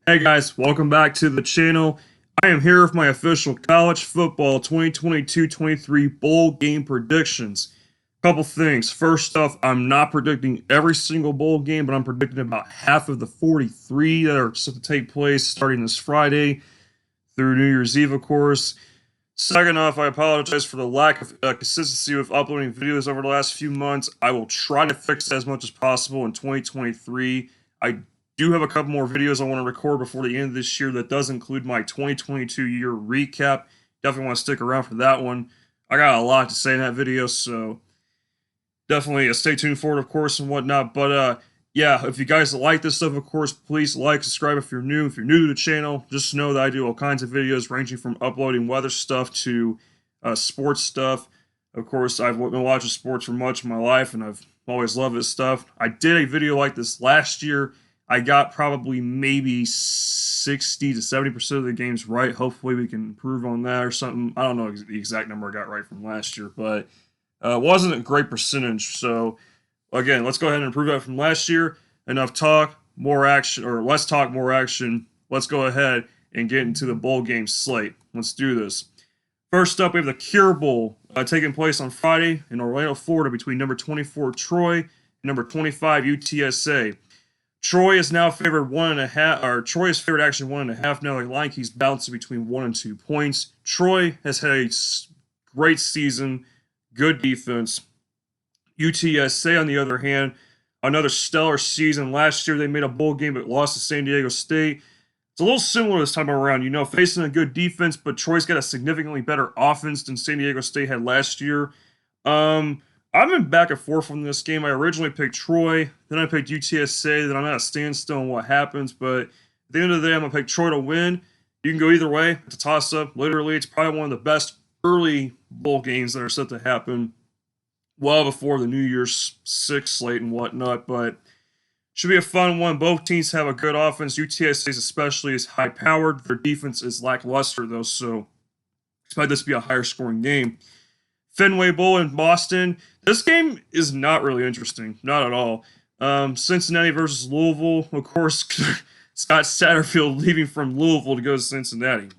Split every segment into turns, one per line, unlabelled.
Hey guys, welcome back to the channel. I am here with my official college football 2022-23 bowl game predictions. Couple things. First off, I'm not predicting every single bowl game, but I'm predicting about half of the 43 that are set to take place starting this Friday through New Year's Eve, of course. Second off, I apologize for the lack of consistency with uploading videos over the last few months. I will try to fix that as much as possible in 2023. I do have a couple more videos I want to record before the end of this year that does include my 2022 year recap. Definitely want to stick around for that one. I got a lot to say in that video, so definitely stay tuned for it, of course, and whatnot. But yeah, if you guys like this stuff, of course, please like, subscribe if you're new. If you're new to the channel, just know that I do all kinds of videos ranging from uploading weather stuff to sports stuff. Of course, I've been watching sports for much of my life, and I've always loved this stuff. I did a video like this last year. I got probably maybe 60 to 70% of the games right. Hopefully we can improve on that or something. I don't know the exact number I got right from last year, but it wasn't a great percentage. So again, let's go ahead and improve that from last year. Enough talk, more action, or less talk, more action. Let's go ahead and get into the bowl game slate. Let's do this. First up, we have the Cure Bowl taking place on Friday in Orlando, Florida, between number 24 Troy and number 25 UTSA. Troy is now favored 1.5, or Troy is favored actually 1.5 now. The line keeps bouncing between 1 and 2 points. Troy has had a great season, good defense. UTSA, on the other hand, another stellar season. Last year they made a bowl game but lost to San Diego State. It's a little similar this time around, you know, facing a good defense, but Troy's got a significantly better offense than San Diego State had last year. I've been back and forth from this game. I originally picked Troy, then I picked UTSA, then I'm at a standstill on what happens, but at the end of the day, I'm going to pick Troy to win. You can go either way. It's a toss-up. Literally, it's probably one of the best early bowl games that are set to happen well before the New Year's Six slate and whatnot, but should be a fun one. Both teams have a good offense. UTSA's especially is high-powered. Their defense is lackluster, though, so expect this to be a higher-scoring game. Fenway Bowl in Boston. This game is not really interesting. Not at all. Cincinnati versus Louisville. Of course, Scott Satterfield leaving from Louisville to go to Cincinnati.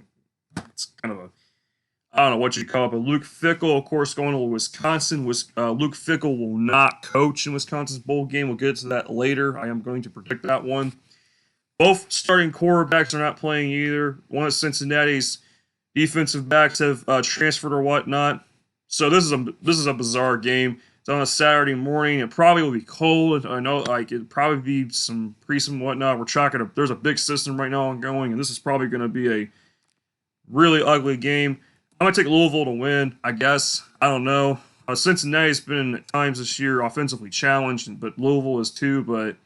It's kind of a, I don't know what you call it, but Luke Fickell, of course, going to Wisconsin. Luke Fickell will not coach in Wisconsin's bowl game. We'll get to that later. I am going to predict that one. Both starting quarterbacks are not playing either. One of Cincinnati's defensive backs have transferred or whatnot. So this is a bizarre game. It's on a Saturday morning. It probably will be cold. I know, like, it'd probably be some preseason and whatnot. There's a big system right now ongoing, and this is probably going to be a really ugly game. I'm going to take Louisville to win, I guess. I don't know. Cincinnati's been at times this year offensively challenged, but Louisville is too. But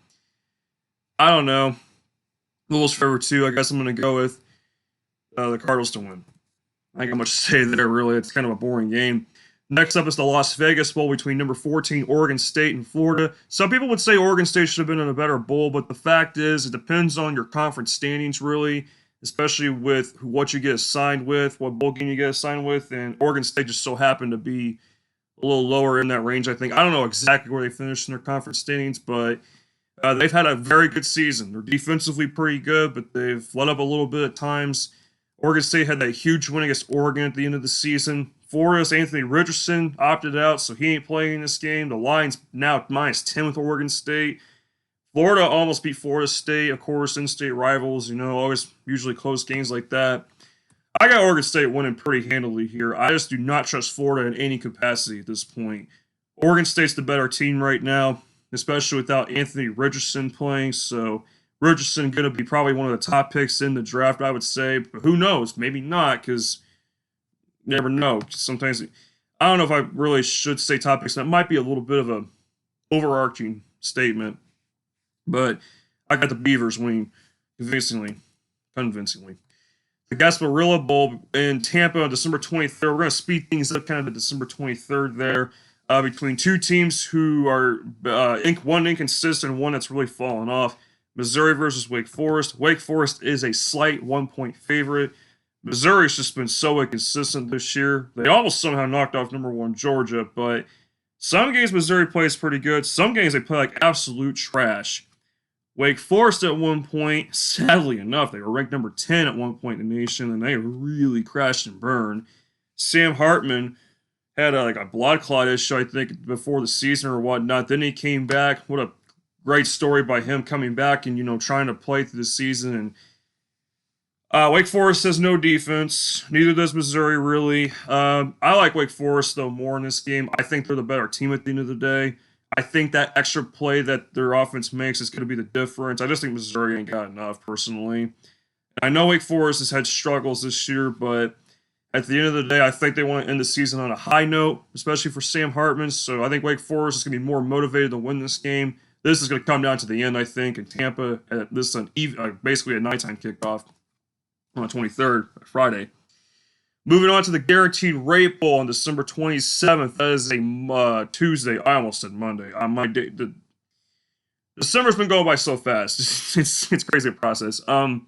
I don't know. Louisville's favored too. I guess I'm going to go with the Cardinals to win. I ain't got much to say there, really. It's kind of a boring game. Next up is the Las Vegas Bowl between number 14 Oregon State and Florida. Some people would say Oregon State should have been in a better bowl, but the fact is it depends on your conference standings, really, especially with what you get assigned with, what bowl game you get assigned with, and Oregon State just so happened to be a little lower in that range, I think. I don't know exactly where they finished in their conference standings, but they've had a very good season. They're defensively pretty good, but they've let up a little bit at times. Oregon State had that huge win against Oregon at the end of the season. Florida's Anthony Richardson opted out, so he ain't playing in this game. The line's now -10 with Oregon State. Florida almost beat Florida State, of course, in-state rivals, you know, always usually close games like that. I got Oregon State winning pretty handily here. I just do not trust Florida in any capacity at this point. Oregon State's the better team right now, especially without Anthony Richardson playing, so Richardson going to be probably one of the top picks in the draft, I would say. But who knows? Maybe not, because you never know. Sometimes, I don't know if I really should say top picks. That might be a little bit of a overarching statement. But I got the Beavers winning convincingly. The Gasparilla Bowl in Tampa on December 23rd. We're going to speed things up kind of to December 23rd there. Between two teams who are one inconsistent and one that's really fallen off. Missouri versus Wake Forest. Wake Forest is a slight 1-point favorite. Missouri's just been so inconsistent this year. They almost somehow knocked off number 1 Georgia, but some games Missouri plays pretty good. Some games they play like absolute trash. Wake Forest at one point, sadly enough, they were ranked number 10 at one point in the nation, and they really crashed and burned. Sam Hartman had a blood clot issue, I think, before the season or whatnot. Then he came back. What a great story by him coming back and, trying to play through the season. And Wake Forest has no defense. Neither does Missouri, really. I like Wake Forest, though, more in this game. I think they're the better team at the end of the day. I think that extra play that their offense makes is going to be the difference. I just think Missouri ain't got enough, personally. And I know Wake Forest has had struggles this year, but at the end of the day, I think they want to end the season on a high note, especially for Sam Hartman. So I think Wake Forest is going to be more motivated to win this game. This is going to come down to the end, I think, in Tampa. This is basically a nighttime kickoff on the 23rd, Friday. Moving on to the Guaranteed Rate Bowl on December 27th. That is a Tuesday. I almost said Monday. My day, December's been going by so fast. It's crazy process. A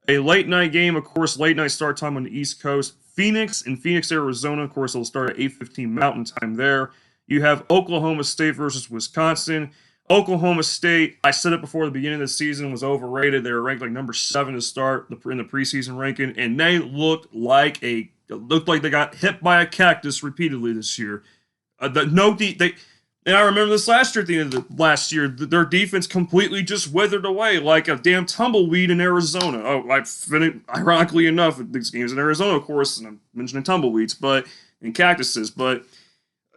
late night game, of course, late night start time on the East Coast. Phoenix, Arizona. Of course, it'll start at 8:15 Mountain Time there. You have Oklahoma State versus Wisconsin. Oklahoma State, I said it before the beginning of the season, was overrated. They were ranked like number 7 to start in the preseason ranking, and they looked like they got hit by a cactus repeatedly this year. And I remember this last year. At the end of the last year, their defense completely just withered away like a damn tumbleweed in Arizona. Ironically enough, these games in Arizona, of course, and I'm mentioning tumbleweeds, and cactuses, but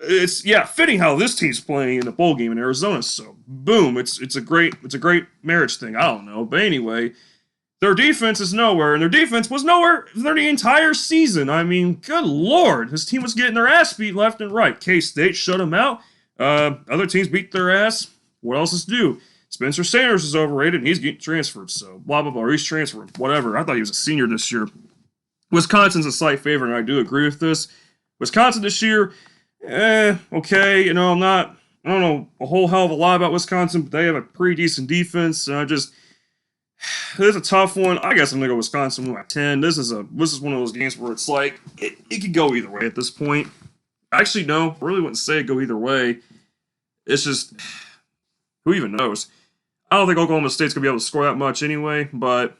it's fitting how this team's playing in the bowl game in Arizona. So boom, it's a great marriage thing. I don't know, but anyway, their defense is nowhere, and their defense was nowhere for the entire season. I mean, good lord, this team was getting their ass beat left and right. K-State shut them out. Other teams beat their ass. What else is to do? Spencer Sanders is overrated, and he's getting transferred. So blah blah blah. He's transferred. Whatever. I thought he was a senior this year. Wisconsin's a slight favorite, and I do agree with this. Wisconsin this year. Okay, I don't know a whole hell of a lot about Wisconsin, but they have a pretty decent defense. This is a tough one. I guess I'm gonna go Wisconsin with 10. This is one of those games where it's like it could go either way at this point. Actually, no, I really wouldn't say it go either way. It's just who even knows. I don't think Oklahoma State's gonna be able to score that much anyway, but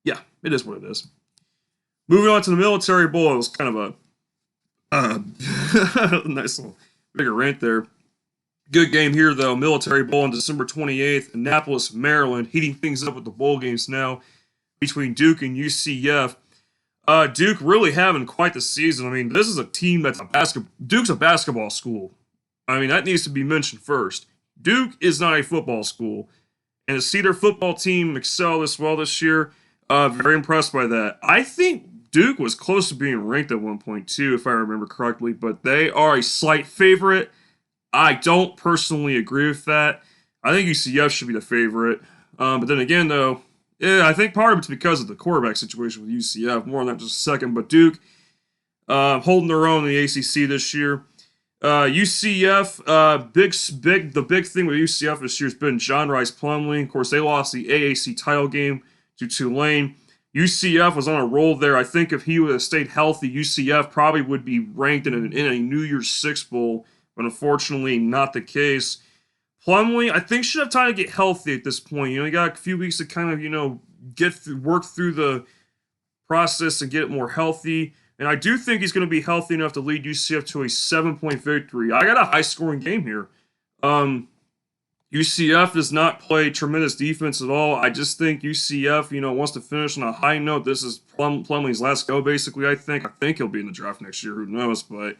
yeah, it is what it is. Moving on to the Military Bowl, it was kind of a nice little bigger rant there. Good game here, though. Military Bowl on December 28th. Annapolis, Maryland, heating things up with the bowl games now between Duke and UCF. Duke really having quite the season. I mean, this is a team that's Duke's a basketball school. I mean, that needs to be mentioned first. Duke is not a football school. And to see their football team excel this well this year, very impressed by that. I think Duke was close to being ranked at one point, too, if I remember correctly, but they are a slight favorite. I don't personally agree with that. I think UCF should be the favorite. But then again, though, I think part of it's because of the quarterback situation with UCF. More on that in just a second. But Duke holding their own in the ACC this year. UCF, the big thing with UCF this year has been John Rice Plumlee. Of course, they lost the AAC title game to Tulane. UCF was on a roll there. I think if he would have stayed healthy, UCF probably would be ranked in a New Year's Six bowl, but unfortunately not the case. Plumlee, I think, should have time to get healthy at this point. He got a few weeks to kind of, work through the process and get it more healthy. And I do think he's going to be healthy enough to lead UCF to a 7-point victory. I got a high-scoring game here. UCF does not play tremendous defense at all. I just think UCF, wants to finish on a high note. This is Plumlee's last go, basically, I think. I think he'll be in the draft next year. Who knows? But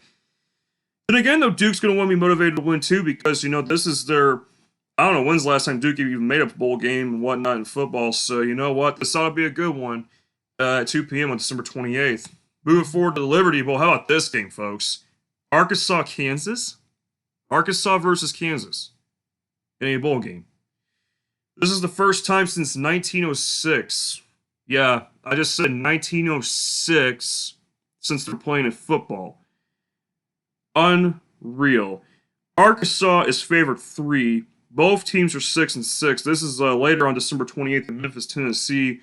then again, though, Duke's going to want to be motivated to win, too, because, this is their... I don't know when's the last time Duke even made a bowl game and whatnot in football. So, you know what? This ought to be a good one at 2 p.m. on December 28th. Moving forward to the Liberty Bowl. How about this game, folks? Arkansas, Kansas. Arkansas versus Kansas in a bowl game. This is the first time since 1906. Yeah, I just said 1906 since they're playing in football. Unreal. Arkansas is favored 3. Both teams are 6-6. This is later on December 28th in Memphis, Tennessee.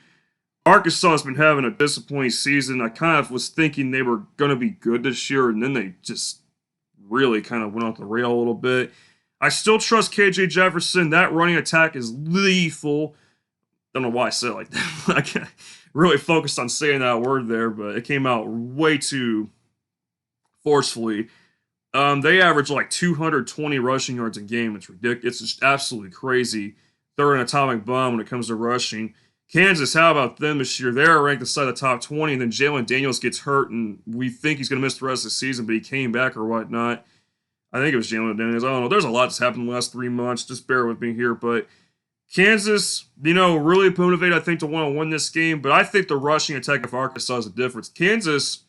Arkansas has been having a disappointing season. I kind of was thinking they were going to be good this year, and then they just really kind of went off the rail a little bit. I still trust KJ Jefferson. That running attack is lethal. Don't know why I said it like that. I can't really focused on saying that word there, but it came out way too forcefully. They average like 220 rushing yards a game. It's ridiculous. It's just absolutely crazy. They're an atomic bomb when it comes to rushing. Kansas, how about them this year? They're ranked inside the top 20, and then Jalen Daniels gets hurt, and we think he's going to miss the rest of the season, but he came back or whatnot. I think it was Jalen Daniels. I don't know. There's a lot that's happened in the last 3 months. Just bear with me here. But Kansas, really motivated, I think, to want to win this game. But I think the rushing attack of Arkansas is the difference. Kansas,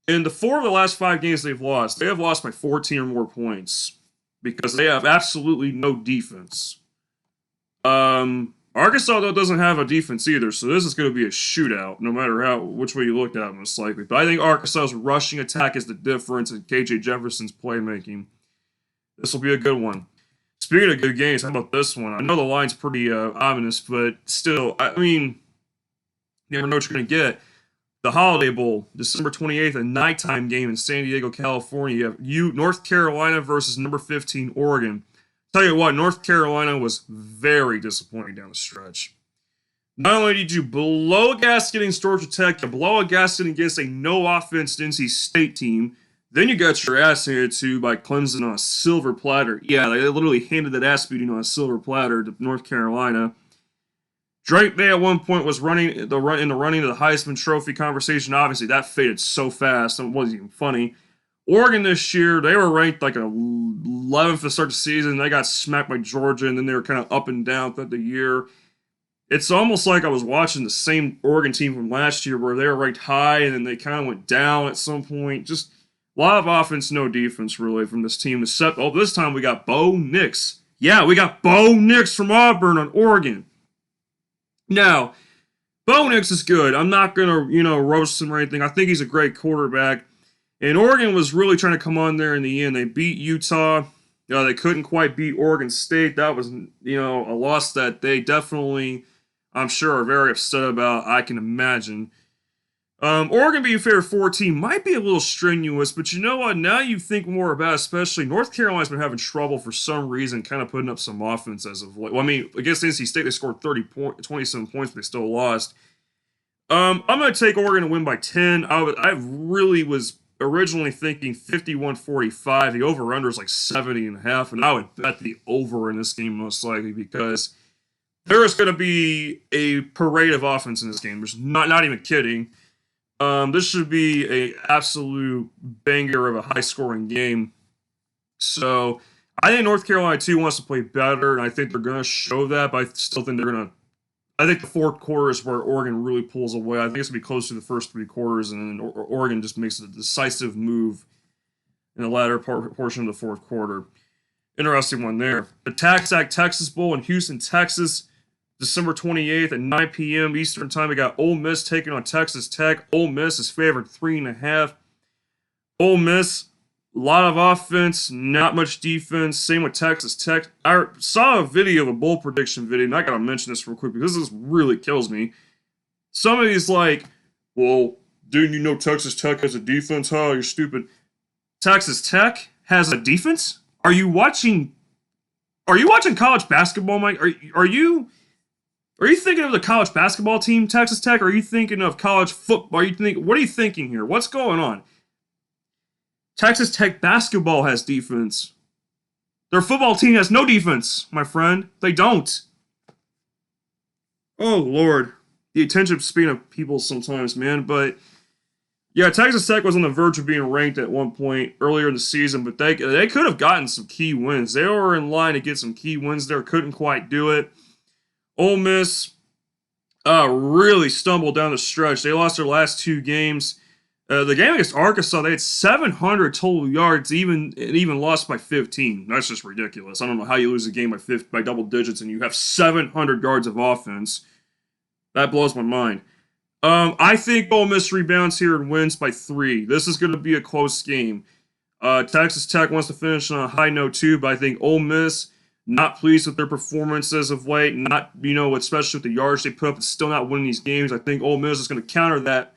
in the 4 of the last 5 games they've lost, they have lost by 14 or more points because they have absolutely no defense. Arkansas, though, doesn't have a defense either, so this is going to be a shootout, no matter which way you look at it, most likely. But I think Arkansas's rushing attack is the difference in KJ Jefferson's playmaking. This will be a good one. Speaking of good games, how about this one? I know the line's pretty ominous, but still, you never know what you're going to get. The Holiday Bowl, December 28th, a nighttime game in San Diego, California. You have North Carolina versus number 15 Oregon. Tell you what, North Carolina was very disappointing down the stretch. Not only did you blow a gasket against Georgia Tech, you blow a gasket against a no-offense NC State team, then you got your ass handed to by Clemson on a silver platter. Yeah, they literally handed that ass beating on a silver platter to North Carolina. Drake May at one point was running the Heisman Trophy conversation. Obviously, that faded so fast, it wasn't even funny. Oregon this year, they were ranked like 11th to start the season. They got smacked by Georgia, and then they were kind of up and down throughout the year. It's almost like I was watching the same Oregon team from last year where they were ranked high, and then they kind of went down at some point. Just a lot of offense, no defense, really, from this team. Except, this time we got Bo Nix. Yeah, we got Bo Nix from Auburn on Oregon. Now, Bo Nix is good. I'm not going to, roast him or anything. I think he's a great quarterback. And Oregon was really trying to come on there in the end. They beat Utah. They couldn't quite beat Oregon State. That was, a loss that they definitely, I'm sure, are very upset about. I can imagine. Oregon being favorite 14 might be a little strenuous, but you know what? Now you think more about it, especially North Carolina's been having trouble for some reason, kind of putting up some offense as of late. Well, against NC State, they scored 27 points, but they still lost. I'm going to take Oregon to win by 10. I really was originally thinking 51-45. The over-under is like 70.5, and I would bet the over in this game most likely because there is going to be a parade of offense in this game. There's not even kidding. This should be an absolute banger of a high-scoring game. So I think North Carolina, too, wants to play better, and I think they're going to show that, but I still think they're going to I think the fourth quarter is where Oregon really pulls away. I think it's going to be close to the first 3 quarters, and then Oregon just makes a decisive move in the latter portion of the fourth quarter. Interesting one there. The TaxAct Texas Bowl in Houston, Texas, December 28th at 9 p.m. Eastern Time. We got Ole Miss taking on Texas Tech. Ole Miss is favored 3.5. Ole Miss, a lot of offense, not much defense. Same with Texas Tech. I saw a video of a bowl prediction video, and I got to mention this real quick because this really kills me. Somebody's like, well, didn't you know Texas Tech has a defense? Huh, you're stupid. Texas Tech has a defense? Are you watching college basketball, Mike? Are you thinking of the college basketball team, Texas Tech? Or are you thinking of college football? What are you thinking here? What's going on? Texas Tech basketball has defense. Their football team has no defense, my friend. They don't. Oh, Lord. The attention span of people sometimes, man. But, yeah, Texas Tech was on the verge of being ranked at one point earlier in the season, but they could have gotten some key wins. They were in line to get some key wins there, couldn't quite do it. Ole Miss really stumbled down the stretch. They lost their last 2 games. The game against Arkansas, they had 700 total yards, even lost by 15. That's just ridiculous. I don't know how you lose a game by double digits and you have 700 yards of offense. That blows my mind. I think Ole Miss rebounds here and wins by 3. This is going to be a close game. Texas Tech wants to finish on a high note too, but I think Ole Miss, not pleased with their performances of late, not, especially with the yards they put up, and still not winning these games. I think Ole Miss is going to counter that.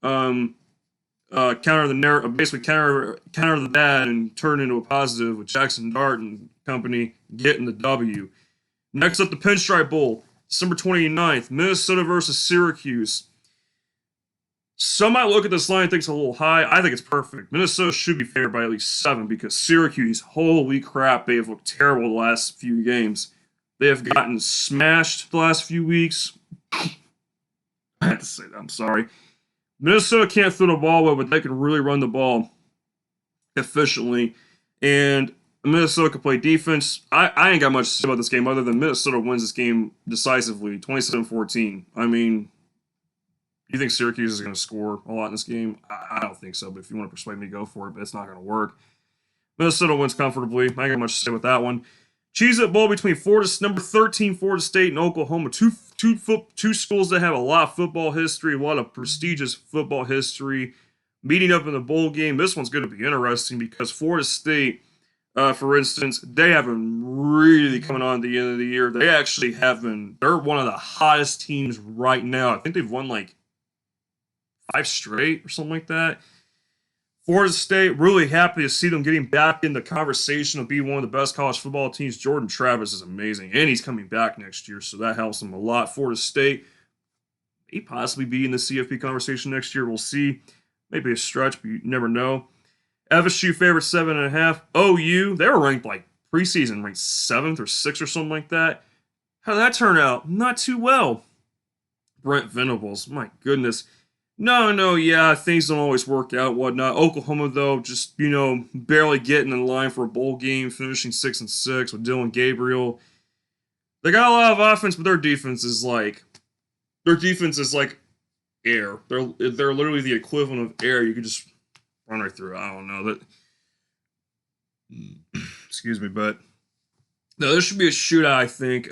Counter the narrative, basically counter the bad and turn into a positive with Jackson Dart and company getting the W. Next up, the Pinstripe Bowl, December 29th, Minnesota versus Syracuse. Some might look at this line and think it's a little high. I think it's perfect. Minnesota should be favored by at least 7 because Syracuse, holy crap, they have looked terrible the last few games. They have gotten smashed the last few weeks. I had to say that, I'm sorry. Minnesota can't throw the ball well, but they can really run the ball efficiently. And Minnesota can play defense. I ain't got much to say about this game other than Minnesota wins this game decisively, 27-14. I mean, you think Syracuse is going to score a lot in this game? I don't think so, but if you want to persuade me, go for it, but it's not going to work. Minnesota wins comfortably. I ain't got much to say with that one. Cheez-It Bowl between number 13 Florida State and Oklahoma. Two schools that have a lot of football history, a lot of prestigious football history, meeting up in the bowl game. This one's going to be interesting because Florida State, for instance, they have been really coming on at the end of the year. They actually have been, they're one of the hottest teams right now. I think they've won like 5 straight or something like that. Florida State, really happy to see them getting back in the conversation of being one of the best college football teams. Jordan Travis is amazing, and he's coming back next year, so that helps them a lot. Florida State may possibly be in the CFP conversation next year. We'll see. Maybe a stretch, but you never know. FSU favorite 7.5. OU, they were ranked like preseason, ranked 7th or 6th or something like that. How did that turn out? Not too well. Brent Venables, my goodness. No, yeah, things don't always work out, whatnot. Oklahoma, though, just, barely getting in line for a bowl game, finishing 6-6 with Dylan Gabriel. They got a lot of offense, but their defense is like air. They're literally the equivalent of air. You could just run right through. I don't know that. Excuse me, but no, this should be a shootout, I think.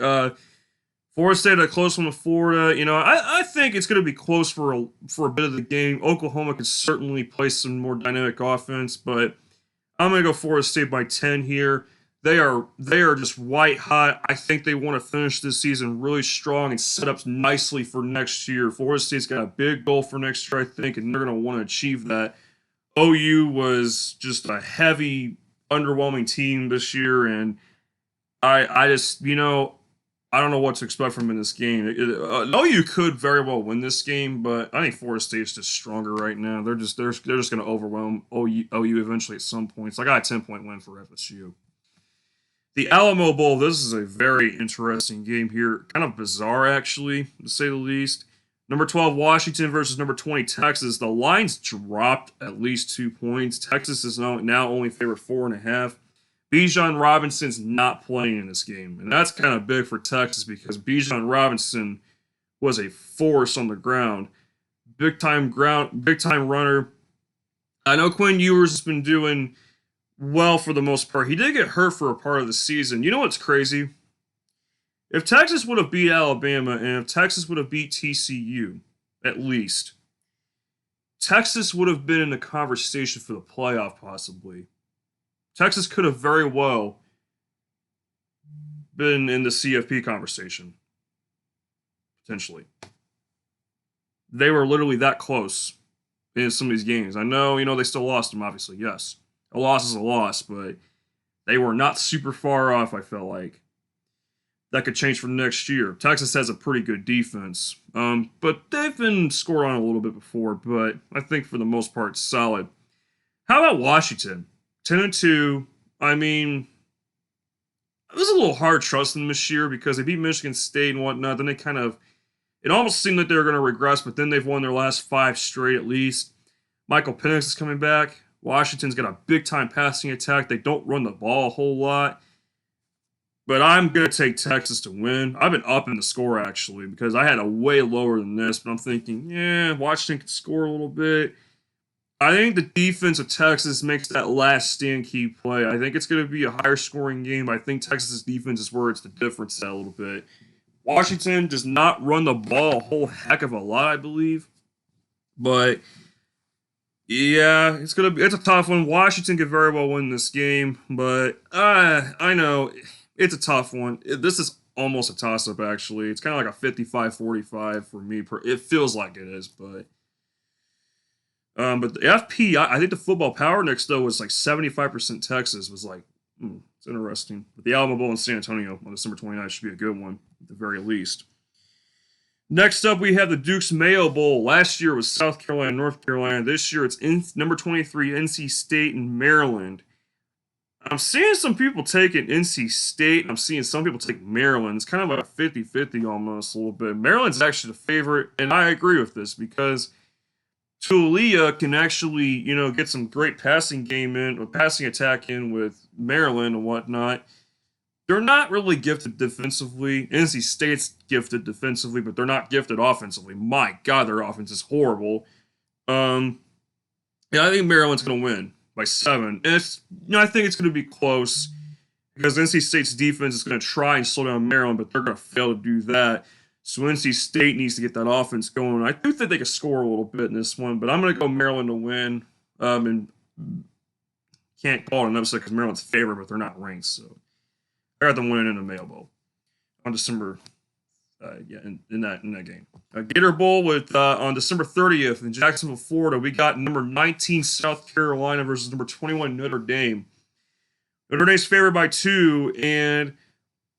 Florida State a close one to Florida. I think it's going to be close for a bit of the game. Oklahoma could certainly play some more dynamic offense, but I'm going to go Florida State by 10 here. They are just white hot. I think they want to finish this season really strong and set up nicely for next year. Florida State's got a big goal for next year, I think, and they're going to want to achieve that. OU was just a heavy, underwhelming team this year, and I just, I don't know what to expect from in this game. OU could very well win this game, but I think Florida State's just stronger right now. They're just going to overwhelm OU eventually at some point. So I got a 10-point win for FSU. The Alamo Bowl, this is a very interesting game here. Kind of bizarre, actually, to say the least. Number 12, Washington versus number 20, Texas. The line's dropped at least 2 points. Texas is now only favored 4.5. Bijan Robinson's not playing in this game, and that's kind of big for Texas because Bijan Robinson was a force on the ground. Big time runner. I know Quinn Ewers has been doing well for the most part. He did get hurt for a part of the season. You know what's crazy? If Texas would have beat Alabama and if Texas would have beat TCU, at least, Texas would have been in the conversation for the playoff possibly. Texas could have very well been in the CFP conversation. Potentially. They were literally that close in some of these games. I know, they still lost them, obviously, yes. A loss is a loss, but they were not super far off, I felt like. That could change for next year. Texas has a pretty good defense, but they've been scored on a little bit before, but I think for the most part, solid. How about Washington? 10-2. I mean, it was a little hard trusting them this year because they beat Michigan State and whatnot. Then it almost seemed like they were going to regress, but then they've won their last 5 straight at least. Michael Penix is coming back. Washington's got a big-time passing attack. They don't run the ball a whole lot. But I'm going to take Texas to win. I've been upping the score, actually, because I had a way lower than this. But I'm thinking, Washington can score a little bit. I think the defense of Texas makes that last stand key play. I think it's going to be a higher scoring game. I think Texas' defense is where it's the difference that a little bit. Washington does not run the ball a whole heck of a lot, I believe. But yeah, it's a tough one. Washington could very well win this game, but I know it's a tough one. This is almost a toss-up, actually. It's kind of like a 55-45 for me. It feels like it is, but the FP, I think the football power next though was like 75% Texas. Was like It's interesting. But the Alamo Bowl in San Antonio on December 29th should be a good one, at the very least. Next up, we have the Duke's Mayo Bowl. Last year was South Carolina, North Carolina. This year it's number 23, NC State and Maryland. I'm seeing some people taking NC State. I'm seeing some people take Maryland. It's kind of like a 50-50 almost a little bit. Maryland's actually the favorite, and I agree with this because Tulane can actually, get some great passing game in, or passing attack in with Maryland and whatnot. They're not really gifted defensively. NC State's gifted defensively, but they're not gifted offensively. My God, their offense is horrible. I think Maryland's going to win by 7. And I think it's going to be close because NC State's defense is going to try and slow down Maryland, but they're going to fail to do that. So NC State needs to get that offense going. I do think they can score a little bit in this one, but I'm going to go Maryland to win. And can't call it an upset because Maryland's favored, but they're not ranked. So I got them winning in the Mayo Bowl on December. In that game. Gator Bowl on December 30th in Jacksonville, Florida. We got number 19 South Carolina versus number 21 Notre Dame. Notre Dame's favored by 2, and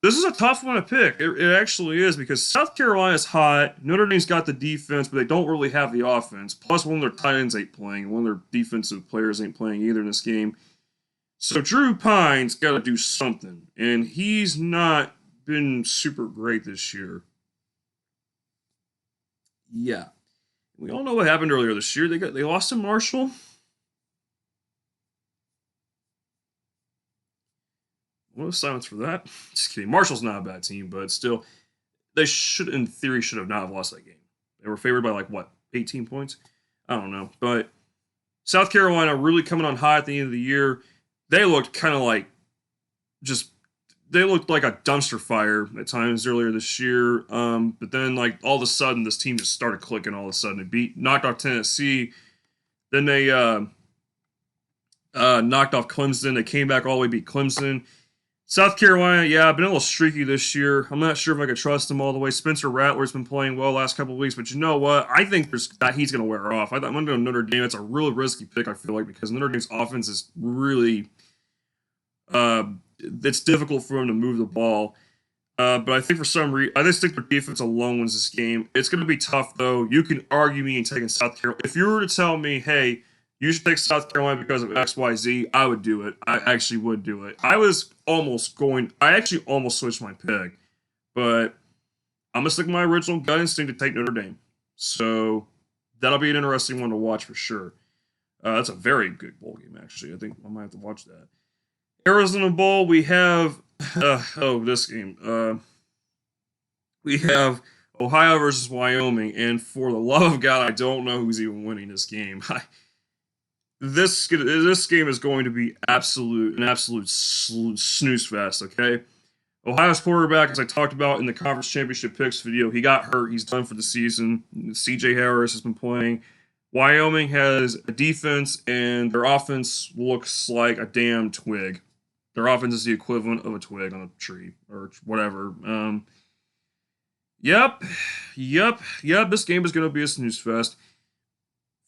this is a tough one to pick. It actually is because South Carolina's hot. Notre Dame's got the defense, but they don't really have the offense. Plus, one of their tight ends ain't playing. One of their defensive players ain't playing either in this game. So Drew Pine's got to do something, and he's not been super great this year. Yeah. We all know what happened earlier this year. They lost to Marshall. What was silence for that? Just kidding. Marshall's not a bad team, but still, they in theory, should have not lost that game. They were favored by 18 points? I don't know. But South Carolina really coming on high at the end of the year. They looked kind of they looked like a dumpster fire at times earlier this year. But then, all of a sudden, this team just started clicking all of a sudden. They knocked off Tennessee. Then they knocked off Clemson. They came back all the way, beat Clemson. South Carolina, been a little streaky this year. I'm not sure if I could trust them all the way. Spencer Rattler's been playing well the last couple of weeks, but you know what? I think that he's going to wear off. I'm going to go Notre Dame. It's a really risky pick, I feel like, because Notre Dame's offense is really it's difficult for them to move the ball. But I think for some reason, I just think their defense alone wins this game. It's going to be tough, though. You can argue me in taking South Carolina. If you were to tell me, hey, you should take South Carolina because of XYZ, I would do it. I actually would do it. I actually almost switched my pick. But I'm going to stick with my original gut instinct to take Notre Dame. So that'll be an interesting one to watch for sure. That's a very good bowl game, actually. I think I might have to watch that. Arizona Bowl, we have this game. We have Ohio versus Wyoming, and for the love of God, I don't know who's even winning this game. This game is going to be an absolute snooze fest. Okay, Ohio's quarterback, as I talked about in the conference championship picks video, he got hurt. He's done for the season. C.J. Harris has been playing. Wyoming has a defense, and their offense looks like a damn twig. Their offense is the equivalent of a twig on a tree or whatever. Yep. This game is going to be a snooze fest.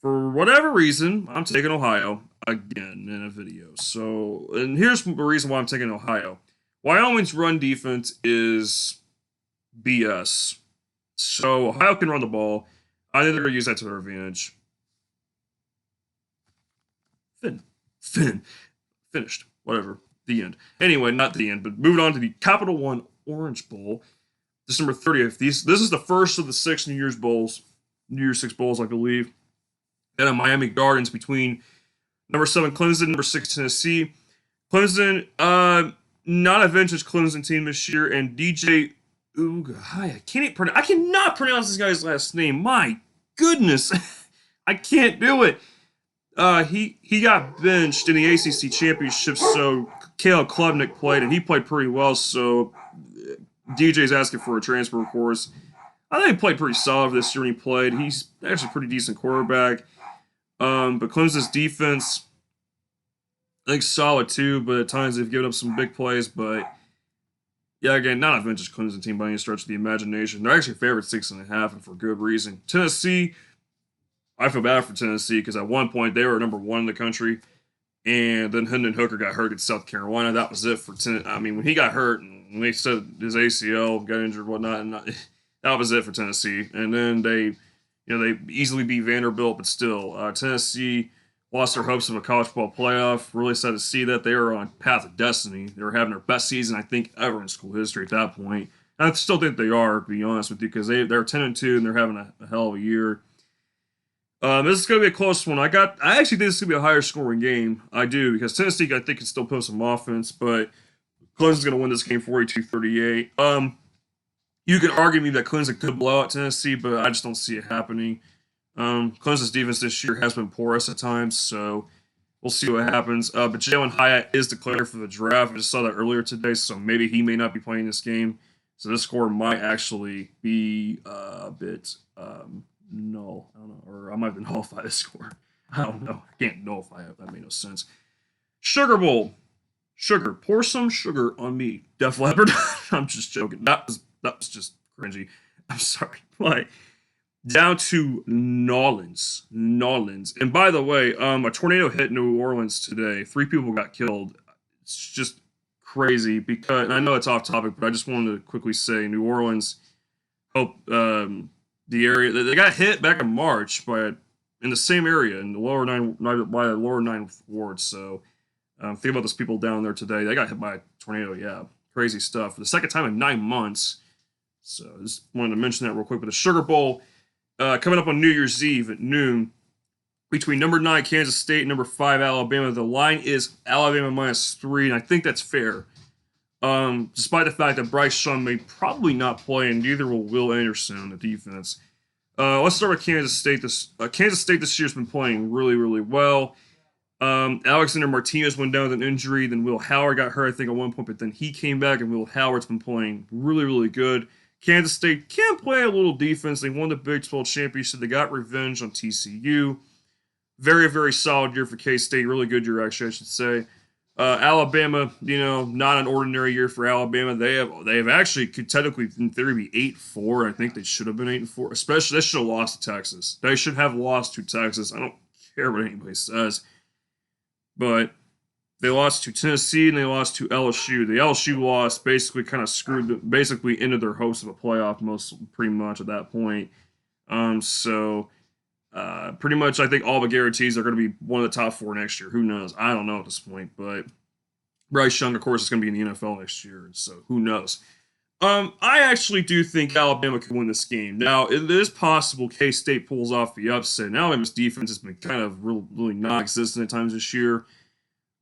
For whatever reason, I'm taking Ohio again in a video. So, and here's the reason why I'm taking Ohio. Wyoming's run defense is BS. So Ohio can run the ball. I think they're going to use that to their advantage. Finished. Whatever. The end. Anyway, not the end, but moving on to the Capital One Orange Bowl, December 30th. This is the first of the 6 New Year's Six Bowls, I believe. And at Miami Gardens between number 7 Clemson, number 6 Tennessee. Clemson, not a vintage Clemson team this year, and DJ Uga. I cannot pronounce this guy's last name. My goodness, I can't do it. He got benched in the ACC championship, so Caleb Klubnik played, and he played pretty well. So DJ's asking for a transfer, of course. I think he played pretty solid this year when he played. He's actually a pretty decent quarterback. But Clemson's defense, I think, solid too. But at times they've given up some big plays. But yeah, again, not a vintage Clemson team by any stretch of the imagination. They're actually favored 6.5, and for good reason. Tennessee, I feel bad for Tennessee because at one point they were number 1 in the country. And then Hendon Hooker got hurt at South Carolina. That was it for I mean, when he got hurt and when they said his ACL got injured, whatnot, and that was it for Tennessee. And then they easily beat Vanderbilt, but still, Tennessee lost their hopes of a college football playoff. Really sad to see that they were on path of destiny. They were having their best season, I think, ever in school history at that point. And I still think they are, to be honest with you, because they're 10-2 and they're having a hell of a year. This is going to be a close one. I actually think this is going to be a higher scoring game. I do, because Tennessee, I think, can still post some offense, but Clemson's going to win this game 42-38. You could argue me that Clemson could blow out Tennessee, but I just don't see it happening. Clemson's defense this year has been porous at times, so we'll see what happens. But Jalen Hyatt is declared for the draft. I just saw that earlier today, so maybe he may not be playing this game. So this score might actually be a bit null. I don't know, or I might have to nullify this score. I don't know. I can't nullify it. That made no sense. Sugar Bowl. Sugar. Pour some sugar on me. Def Leppard. I'm just joking. That was just cringy. I'm sorry. But down to Nolans. And by the way, a tornado hit New Orleans today. 3 people got killed. It's just crazy because, and I know it's off topic, but I just wanted to quickly say New Orleans, hope the area they got hit back in March, but in the same area in the lower 9th ward. So think about those people down there today. They got hit by a tornado. Yeah, crazy stuff. For the second time in 9 months. So just wanted to mention that real quick. But the Sugar Bowl coming up on New Year's Eve at noon between number 9 Kansas State and number 5 Alabama. The line is Alabama -3, and I think that's fair. Despite the fact that Bryce Young may probably not play, and neither will Will Anderson on the defense. Let's start with Kansas State. Kansas State this year has been playing really, really well. Alexander Martinez went down with an injury. Then Will Howard got hurt, I think, at one point, but then he came back, and Will Howard's been playing really, really good. Kansas State can play a little defense. They won the Big 12 championship. They got revenge on TCU. Very, very solid year for K-State. Really good year, actually, I should say. Alabama, not an ordinary year for Alabama. They have actually could technically, in theory, be 8-4. I think they should have been 8-4. Especially, they should have lost to Texas. They should have lost to Texas. I don't care what anybody says. But they lost to Tennessee and they lost to LSU. The LSU loss basically kind of screwed them, basically ended their hopes of a playoff pretty much at that point. Pretty much, I think all the guarantees are going to be one of the top 4 next year. Who knows? I don't know at this point, but Bryce Young, of course, is going to be in the NFL next year, so who knows? I actually do think Alabama could win this game. Now, it is possible K-State pulls off the upset. Now, Alabama's defense has been kind of really non-existent at times this year.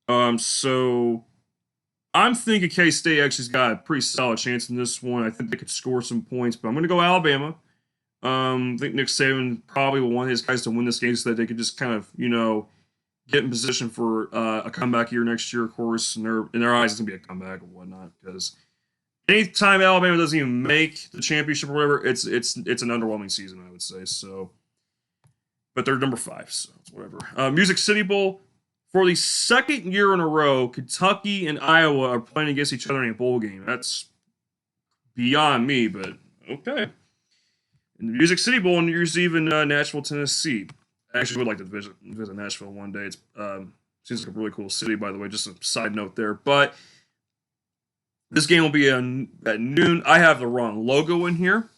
So I'm thinking K-State actually's got a pretty solid chance in this one. I think they could score some points, but I'm going to go Alabama. I think Nick Saban probably will want his guys to win this game so that they could just kind of, get in position for a comeback year next year, of course. In their eyes, it's going to be a comeback or whatnot. Because anytime Alabama doesn't even make the championship or whatever, it's an underwhelming season, I would say. So, but they're number 5, so it's whatever. Music City Bowl. For the second year in a row, Kentucky and Iowa are playing against each other in a bowl game. That's beyond me, but okay. In the Music City Bowl on New Year's Eve in Nashville, Tennessee. I actually would like to visit Nashville one day. It seems like a really cool city, by the way. Just a side note there. But this game will be at noon. I have the wrong logo in here.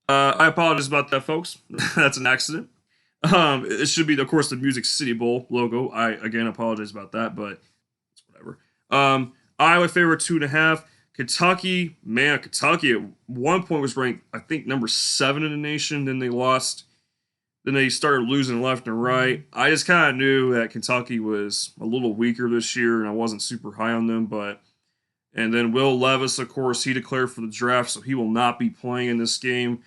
I apologize about that, folks. That's an accident. It should be, of course, the Music City Bowl logo. I, again, apologize about that, but it's whatever. Iowa favorite 2.5. Kentucky at one point was ranked, I think, number 7 in the nation. Then they lost. Then they started losing left and right. I just kind of knew that Kentucky was a little weaker this year, and I wasn't super high on them. And then Will Levis, of course, he declared for the draft, so he will not be playing in this game.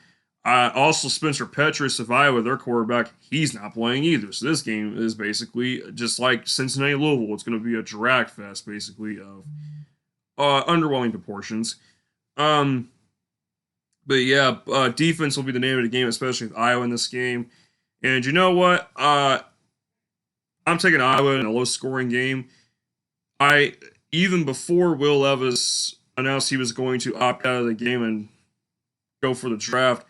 Also, Spencer Petras of Iowa, their quarterback, he's not playing either. So this game is basically just like Cincinnati Louisville. It's going to be a drag fest, basically, of underwhelming proportions. But yeah, defense will be the name of the game, especially with Iowa in this game. And you know what? I'm taking Iowa in a low-scoring game. Even before Will Levis announced he was going to opt out of the game and go for the draft,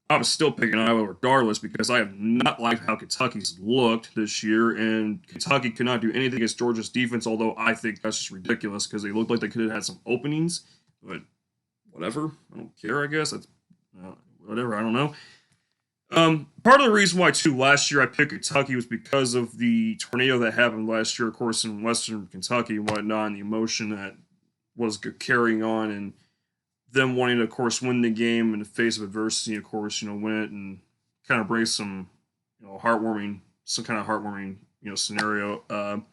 I was still picking Iowa regardless because I have not liked how Kentucky's looked this year, and Kentucky could not do anything against Georgia's defense, although I think that's just ridiculous because they looked like they could have had some openings, but whatever. I don't care, I guess. That's whatever, I don't know. Part of the reason why, too, last year I picked Kentucky was because of the tornado that happened last year, of course, in western Kentucky and whatnot, and the emotion that was carrying on, and them wanting to, of course, win the game in the face of adversity, of course, win it and kind of bring some, some kind of heartwarming, scenario in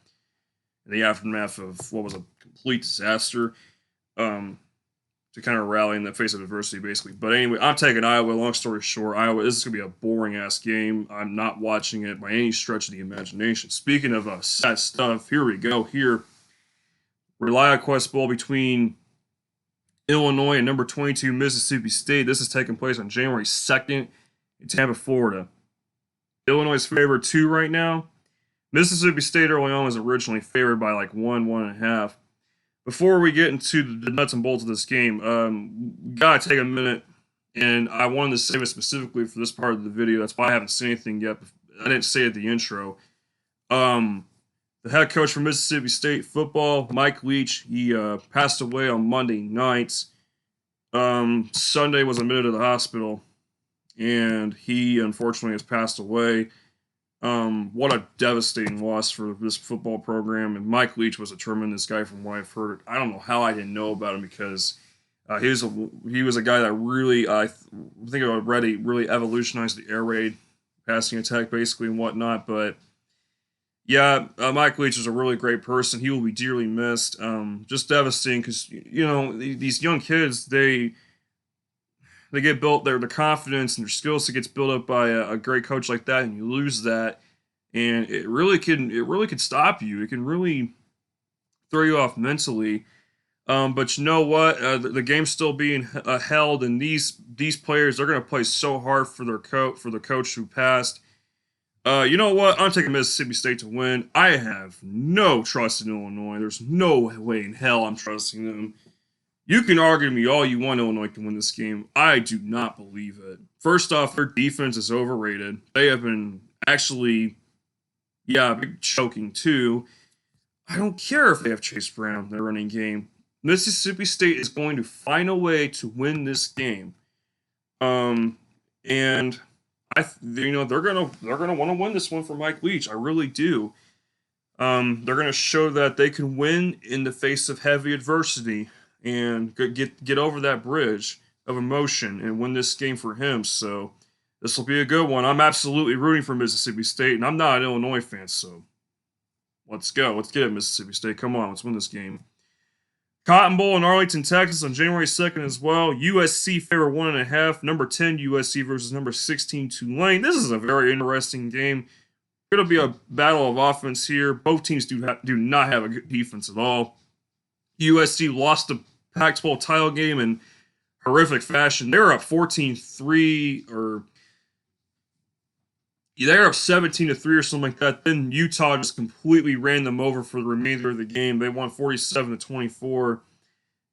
the aftermath of what was a complete disaster. To kind of rally in the face of adversity, basically. But anyway, I'm taking Iowa. Long story short, Iowa, this is going to be a boring-ass game. I'm not watching it by any stretch of the imagination. Speaking of sad stuff, here we go. Here, ReliaQuest Bowl between Illinois and number 22 Mississippi State. This is taking place on January 2nd in Tampa, Florida. Illinois is favored 2 right now. Mississippi State early on was originally favored by like 1.5. Before we get into the nuts and bolts of this game, gotta take a minute, and I wanted to save it specifically for this part of the video. That's why I haven't seen anything yet. I didn't say it at the intro. The head coach for Mississippi State football, Mike Leach, he passed away on Monday night. Sunday was admitted to the hospital, and he unfortunately has passed away. What a devastating loss for this football program. And Mike Leach was a tremendous guy from what I've heard. I don't know how I didn't know about him because he was a guy that really, I think I already really evolutionized the air raid passing attack basically and whatnot. But yeah, Mike Leach is a really great person. He will be dearly missed. Just devastating because, these young kids, they get built, their confidence and their skills gets built up by a great coach like that, and you lose that, and it really can stop you. It can really throw you off mentally. But you know what? The game's still being held, and these players, they're going to play so hard for the coach who passed. You know what? I'm taking Mississippi State to win. I have no trust in Illinois. There's no way in hell I'm trusting them. You can argue to me all you want Illinois can win this game. I do not believe it. First off, their defense is overrated. They have been actually, choking too. I don't care if they have Chase Brown in their running game. Mississippi State is going to find a way to win this game. And they're gonna want to win this one for Mike Leach. I really do. They're gonna show that they can win in the face of heavy adversity and get over that bridge of emotion and win this game for him. So this will be a good one. I'm absolutely rooting for Mississippi State, and I'm not an Illinois fan, so let's go. Let's get it, Mississippi State. Come on, let's win this game. Cotton Bowl in Arlington, Texas on January 2nd as well. USC favor 1.5. Number 10 USC versus number 16 Tulane. This is a very interesting game. It'll be a battle of offense here. Both teams do not have a good defense at all. USC lost the Pac-12 title game in horrific fashion. They were up 14-3 or they're up 17-3 or something like that. Then Utah just completely ran them over for the remainder of the game. They won 47-24.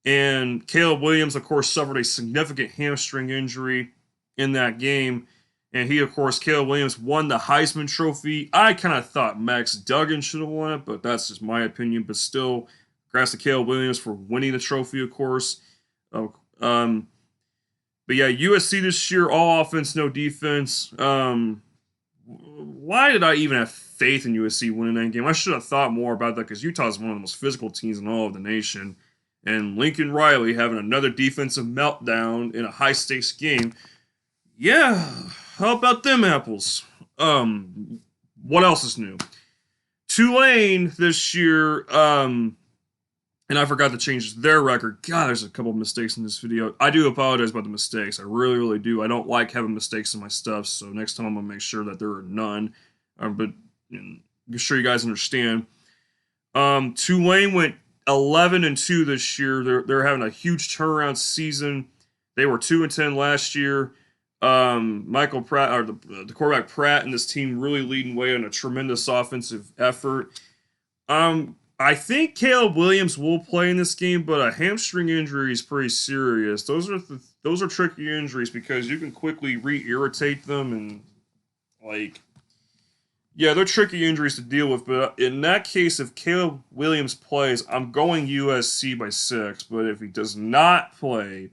And Caleb Williams, of course, suffered a significant hamstring injury in that game. And Caleb Williams won the Heisman Trophy. I kind of thought Max Duggan should have won it, but that's just my opinion. But still, congrats to Caleb Williams for winning the trophy, of course. But yeah, USC this year, all offense, no defense. Why did I even have faith in USC winning that game? I should have thought more about that because Utah is one of the most physical teams in all of the nation. And Lincoln Riley having another defensive meltdown in a high-stakes game. Yeah, how about them apples? What else is new? Tulane this year, and I forgot to change their record. God, there's a couple of mistakes in this video. I do apologize about the mistakes. I really, really do. I don't like having mistakes in my stuff, so next time I'm going to make sure that there are none. But I'm sure you guys understand. Tulane went 11-2 this year. They're having a huge turnaround season. They were 2-10 last year. Michael Pratt, or the quarterback Pratt, and this team really leading way on a tremendous offensive effort. I think Caleb Williams will play in this game, but a hamstring injury is pretty serious. Those are tricky injuries because you can quickly re-irritate them and like yeah, they're tricky injuries to deal with. But in that case, if Caleb Williams plays, I'm going USC by 6. But if he does not play,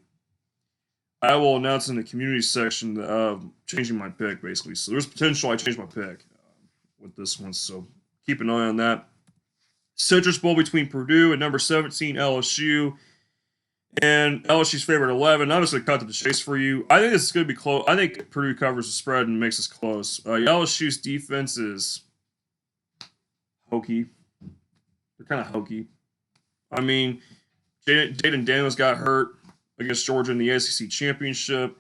I will announce in the community section changing my pick basically. So there's potential I change my pick with this one. So keep an eye on that. Citrus Bowl between Purdue and number 17 LSU, and LSU's favorite 11. I'm just going to cut to the chase for you. I think this is going to be close. I think Purdue covers the spread and makes this close. LSU's defense is hokey. They're kind of hokey. I mean, Jaden Daniels got hurt against Georgia in the ACC championship.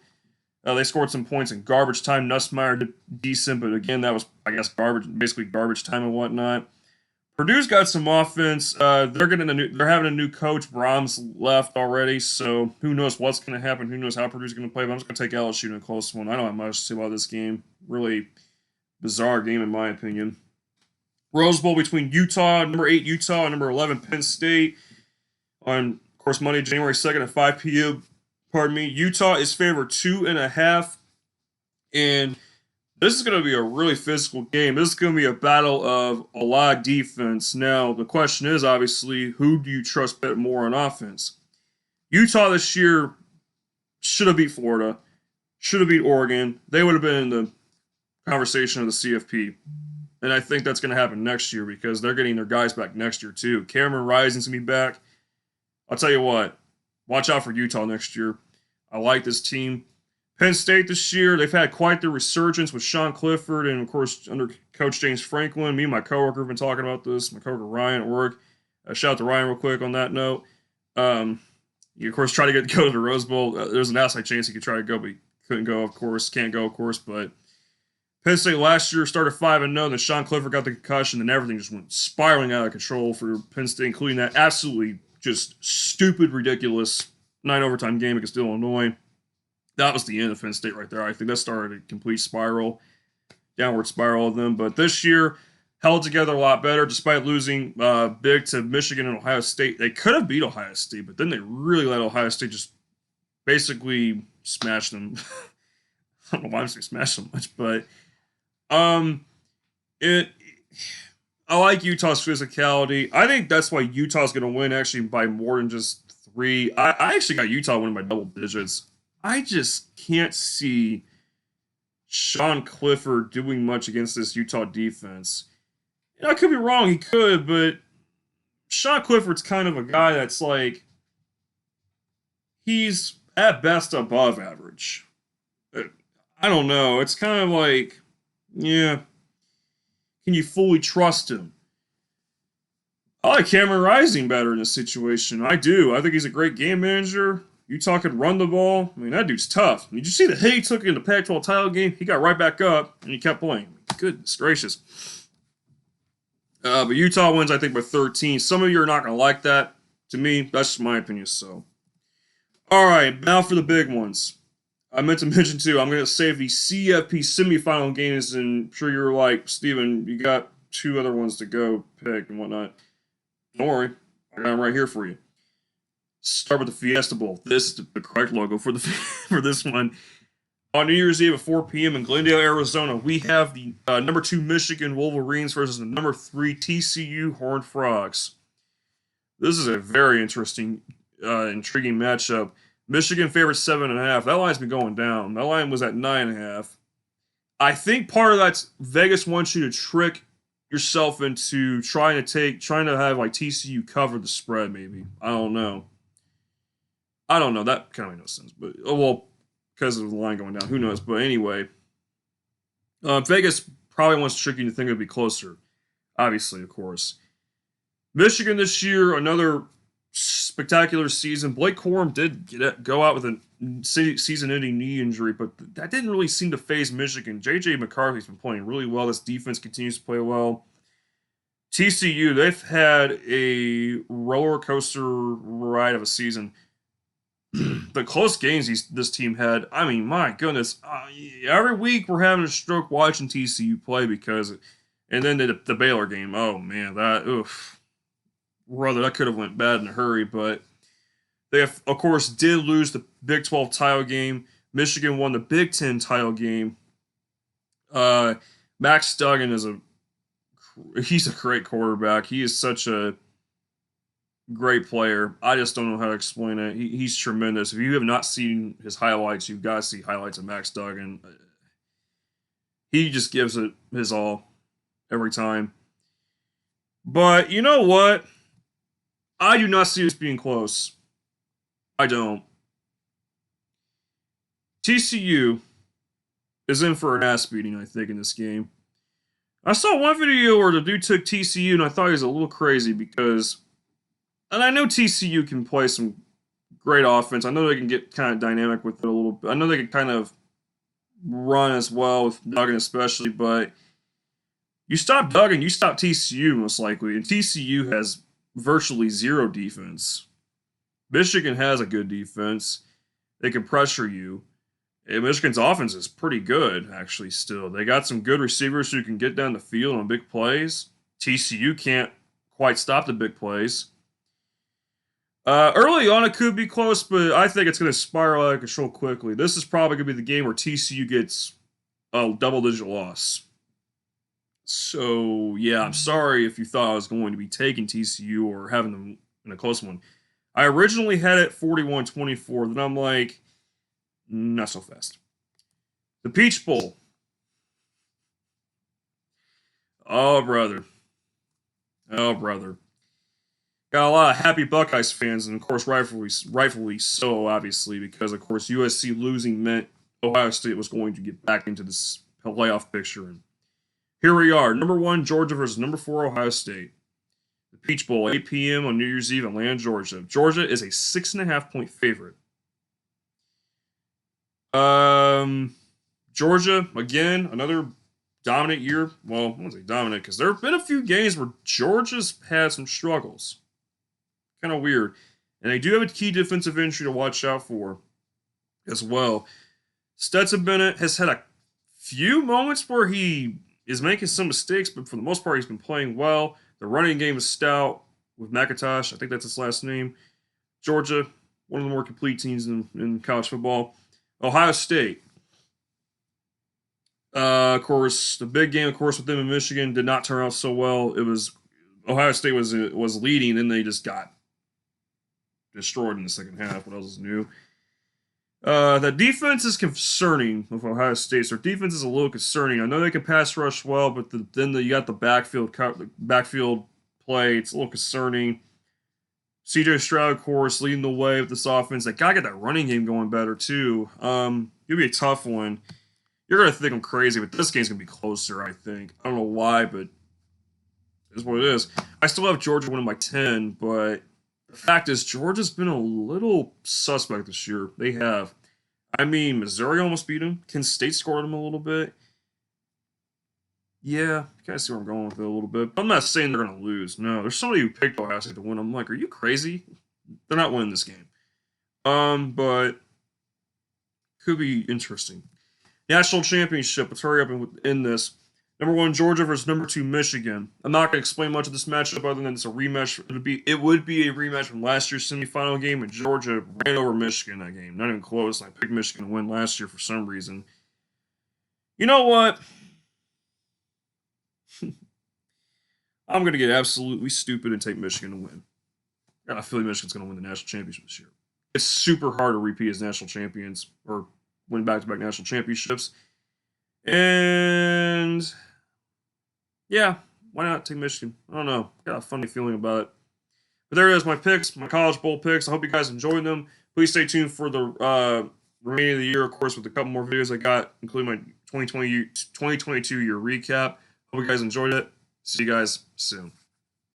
They scored some points in garbage time. Nussmeier did decent, but again, that was, I guess, basically garbage time and whatnot. Purdue's got some offense. They're having a new coach. Brahms left already, so who knows what's going to happen? Who knows how Purdue's going to play? But I'm just going to take LSU in a close one. I don't have much to say about this game. Really bizarre game in my opinion. Rose Bowl between number 8 Utah, and number 11 Penn State on, of course, Monday, January 2nd at 5 p.m. Utah is favored 2.5, and this is going to be a really physical game. This is going to be a battle of a lot of defense. Now, the question is, obviously, who do you trust bet more on offense? Utah this year should have beat Florida, should have beat Oregon. They would have been in the conversation of the CFP. And I think that's going to happen next year because they're getting their guys back next year, too. Cameron Rising's going to be back. I'll tell you what, watch out for Utah next year. I like this team. Penn State this year, they've had quite the resurgence with Sean Clifford and, of course, under Coach James Franklin. Me and my coworker have been talking about this. My coworker Ryan at work. Shout out to Ryan real quick on that note. You, of course, try to go to the Rose Bowl. There's an outside chance he could try to go, but he couldn't go, of course. Can't go, of course. But Penn State last year started 5-0. Then Sean Clifford got the concussion. Then everything just went spiraling out of control for Penn State, including that absolutely just stupid, ridiculous 9-overtime game against Illinois. That was the end of Penn State right there. I think that started a complete downward spiral of them. But this year, held together a lot better, despite losing big to Michigan and Ohio State. They could have beat Ohio State, but then they really let Ohio State just basically smash them. I don't know why I'm saying smash so much, but I like Utah's physicality. I think that's why Utah's going to win actually by more than just 3. I actually got Utah winning by double digits. I just can't see Sean Clifford doing much against this Utah defense. I could be wrong, he could, but Sean Clifford's kind of a guy that's like, he's at best above average. I don't know. It's kind of like, yeah, can you fully trust him? I like Cameron Rising better in this situation. I do. I think he's a great game manager. Utah could run the ball. I mean, that dude's tough. Did you see the hit he took in the Pac-12 title game? He got right back up, and he kept playing. Goodness gracious. But Utah wins, I think, by 13. Some of you are not going to like that. To me, that's just my opinion. So, all right, now for the big ones. I meant to mention, too, I'm going to save the CFP semifinal games, and I'm sure you're like, Steven, you got 2 other ones to go pick and whatnot. Don't worry. I got them right here for you. Start with the Fiesta Bowl. This is the correct logo for this one. On New Year's Eve at 4 p.m. in Glendale, Arizona, we have the number 2 Michigan Wolverines versus the number 3 TCU Horned Frogs. This is a very interesting, intriguing matchup. Michigan favorites 7.5. That line's been going down. That line was at 9.5. I think part of that's Vegas wants you to trick yourself into trying to have like TCU cover the spread. Maybe, I don't know. That kind of makes no sense, but because of the line going down, who knows? But anyway, Vegas probably wants to trick you to think it would be closer. Obviously, of course. Michigan this year, another spectacular season. Blake Corum did go out with a season-ending knee injury, but that didn't really seem to faze Michigan. J.J. McCarthy's been playing really well. This defense continues to play well. TCU, they've had a roller coaster ride of a season. The close games this team had, I mean, my goodness. Every week we're having a stroke watching TCU play and then the Baylor game. Oh, man, oof. Brother, that could have went bad in a hurry, but they, of course, did lose the Big 12 title game. Michigan won the Big 10 title game. Max Duggan he's a great quarterback. He is such a great player. I just don't know how to explain it. He's tremendous. If you have not seen his highlights, you've got to see highlights of Max Duggan. He just gives it his all every time. But you know what? I do not see this being close. I don't. TCU is in for an ass beating, I think, in this game. I saw one video where the dude took TCU, and I thought he was a little crazy because, and I know TCU can play some great offense. I know they can get kind of dynamic with it a little bit. I know they can kind of run as well with Duggan especially, but you stop Duggan, you stop TCU most likely, and TCU has virtually zero defense. Michigan has a good defense. They can pressure you. And Michigan's offense is pretty good, actually, still. They got some good receivers who can get down the field on big plays. TCU can't quite stop the big plays. Early on, it could be close, but I think it's going to spiral out of control quickly. This is probably going to be the game where TCU gets a double-digit loss. So, yeah, I'm sorry if you thought I was going to be taking TCU or having them in a close one. I originally had it 41-24, then I'm like, not so fast. The Peach Bowl. Oh, brother. Oh, brother. Got a lot of happy Buckeyes fans, and of course, rightfully so, obviously, because of course USC losing meant Ohio State was going to get back into this playoff picture. And here we are, number 1 Georgia versus number 4 Ohio State. The Peach Bowl, 8 p.m. on New Year's Eve in Atlanta, Georgia. Georgia is a 6.5-point favorite. Georgia, again, another dominant year. Well, I won't say dominant because there have been a few games where Georgia's had some struggles. Kind of weird. And they do have a key defensive entry to watch out for as well. Stetson Bennett has had a few moments where he is making some mistakes, but for the most part, he's been playing well. The running game is stout with McIntosh. I think that's his last name. Georgia, one of the more complete teams in college football. Ohio State. Of course, the big game, of course, with them in Michigan did not turn out so well. It was Ohio State was leading, and they just got destroyed in the second half. What else is new? The defense is concerning with Ohio State. Their defense is a little concerning. I know they can pass rush well, but then you got the backfield play. It's a little concerning. CJ Stroud, of course, leading the way with this offense. They gotta get that running game going better too. It'll be a tough one. You're gonna think I'm crazy, but this game's gonna be closer. I think. I don't know why, but it's what it is. I still have Georgia winning by 10, but the fact is, Georgia's been a little suspect this year. They have. I mean, Missouri almost beat them. Penn State scored them a little bit. Yeah, you kind of see where I'm going with it a little bit. But I'm not saying they're going to lose. No, there's somebody who picked Ohio State to win. I'm like, are you crazy? They're not winning this game. But could be interesting. National championship. Let's hurry up and end this. Number 1 Georgia versus number 2 Michigan. I'm not going to explain much of this matchup other than it's a rematch. It would be a rematch from last year's semifinal game, and Georgia ran over Michigan in that game. Not even close. I picked Michigan to win last year for some reason. You know what? I'm going to get absolutely stupid and take Michigan to win. I feel like Michigan's going to win the national championship this year. It's super hard to repeat as national champions or win back-to-back national championships. And yeah, why not take Michigan? I don't know. Got a funny feeling about it. But there it is, my picks, my college bowl picks. I hope you guys enjoyed them. Please stay tuned for the remaining of the year, of course, with a couple more videos I got, including my 2022 year recap. Hope you guys enjoyed it. See you guys soon.